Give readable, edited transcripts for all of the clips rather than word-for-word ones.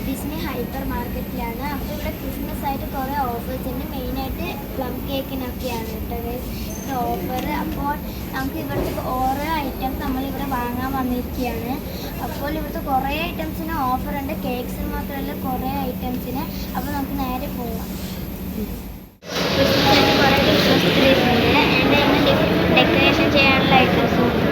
Disney hyper മാർക്കറ്റിലാണ്. അപ്പോൾ ഇവിടെ Christmas ആയിട്ട് കുറേ ഓഫേഴ്സ് ഉണ്ട്. മെയിനായിട്ട് പ്ലം കേക്കിനൊക്കെയാണ് കേട്ടോ ഓഫർ. അപ്പോൾ നമുക്ക് ഇവിടുത്തെ ഓരോ ഐറ്റംസ് നമ്മളിവിടെ വാങ്ങാൻ വന്നിരിക്കുകയാണ്. അപ്പോൾ ഇവിടുത്തെ കുറേ ഐറ്റംസിന് ഓഫർ ഉണ്ട്. കേക്ക്സിന് മാത്രമല്ല കുറേ ഐറ്റംസിന്. അപ്പോൾ നമുക്ക് നേരെ പോവാം. ക്രിസ്മസിന് കുറേ ക്രിസ്മസ് ട്രീസ് ഉണ്ട്. എൻ്റെ ഇന്ന് ഡെക്കറേഷൻ ചെയ്യാനുള്ള ഐറ്റംസും ഉണ്ട്.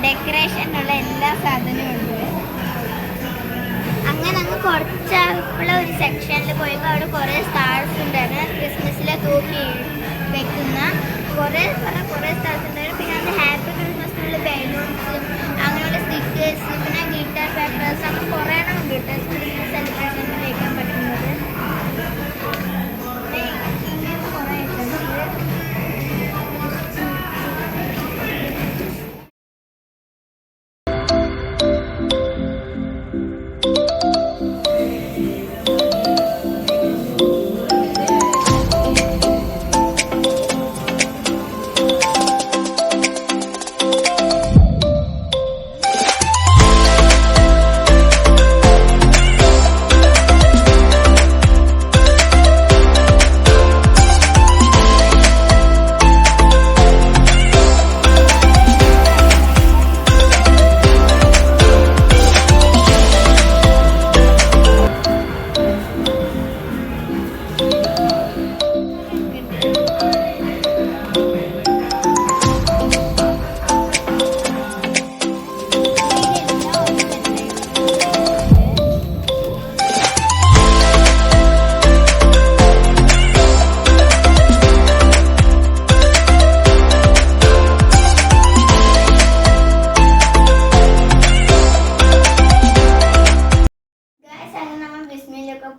ഡെക്കറേഷനുള്ള എല്ലാ സാധനവും ഉണ്ട്. അങ്ങനെ അങ്ങ് കുറച്ചുള്ള ഒരു സെക്ഷനിൽ പോയപ്പോൾ അവിടെ കുറേ സ്റ്റാർസ് ഉണ്ടായിരുന്നു. ക്രിസ്മസിലെ തൂക്കി വെക്കുന്ന കുറേ സ്റ്റാർസ് ഉണ്ടായിരുന്നു. പിന്നെ അത് ഹാപ്പി ക്രിസ്മസിനുള്ള ബലൂൺസും അങ്ങനെയുള്ള സ്റ്റിക്കേഴ്സ്, പിന്നെ ഗിറ്റാർ പേപ്പേഴ്സ്, അങ്ങനെ കുറേ എണ്ണം ഉണ്ട് കേട്ടോ ക്രിസ്മസ് സെലിബ്രേഷനിൽ വയ്ക്കാൻ പറ്റുന്നത്. ഇങ്ങനെ കുറേ ഐറ്റംസ്.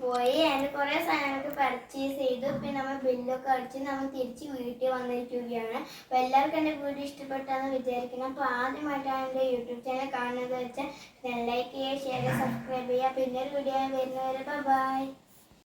പോയി അതിന് കുറേ സാധനങ്ങളൊക്കെ പർച്ചേസ് ചെയ്തു. പിന്നെ നമ്മൾ ബില്ലൊക്കെ അടിച്ച് നമ്മൾ തിരിച്ച് വീട്ടിൽ വന്നിരിക്കുകയാണ്. അപ്പോൾ എല്ലാവർക്കും എൻ്റെ വീഡിയോ ഇഷ്ടപ്പെട്ടാന്ന് വിചാരിക്കണം. അപ്പോൾ ആദ്യമായിട്ടാണ് എൻ്റെ യൂട്യൂബ് ചാനൽ കാണുന്നത് വെച്ചാൽ ലൈക്ക് ചെയ്യുക, ഷെയർ ചെയ്യുക, സബ്സ്ക്രൈബ് ചെയ്യുക. പിന്നെ ഒരു വീഡിയോ വരുന്നവരെ ബൈ.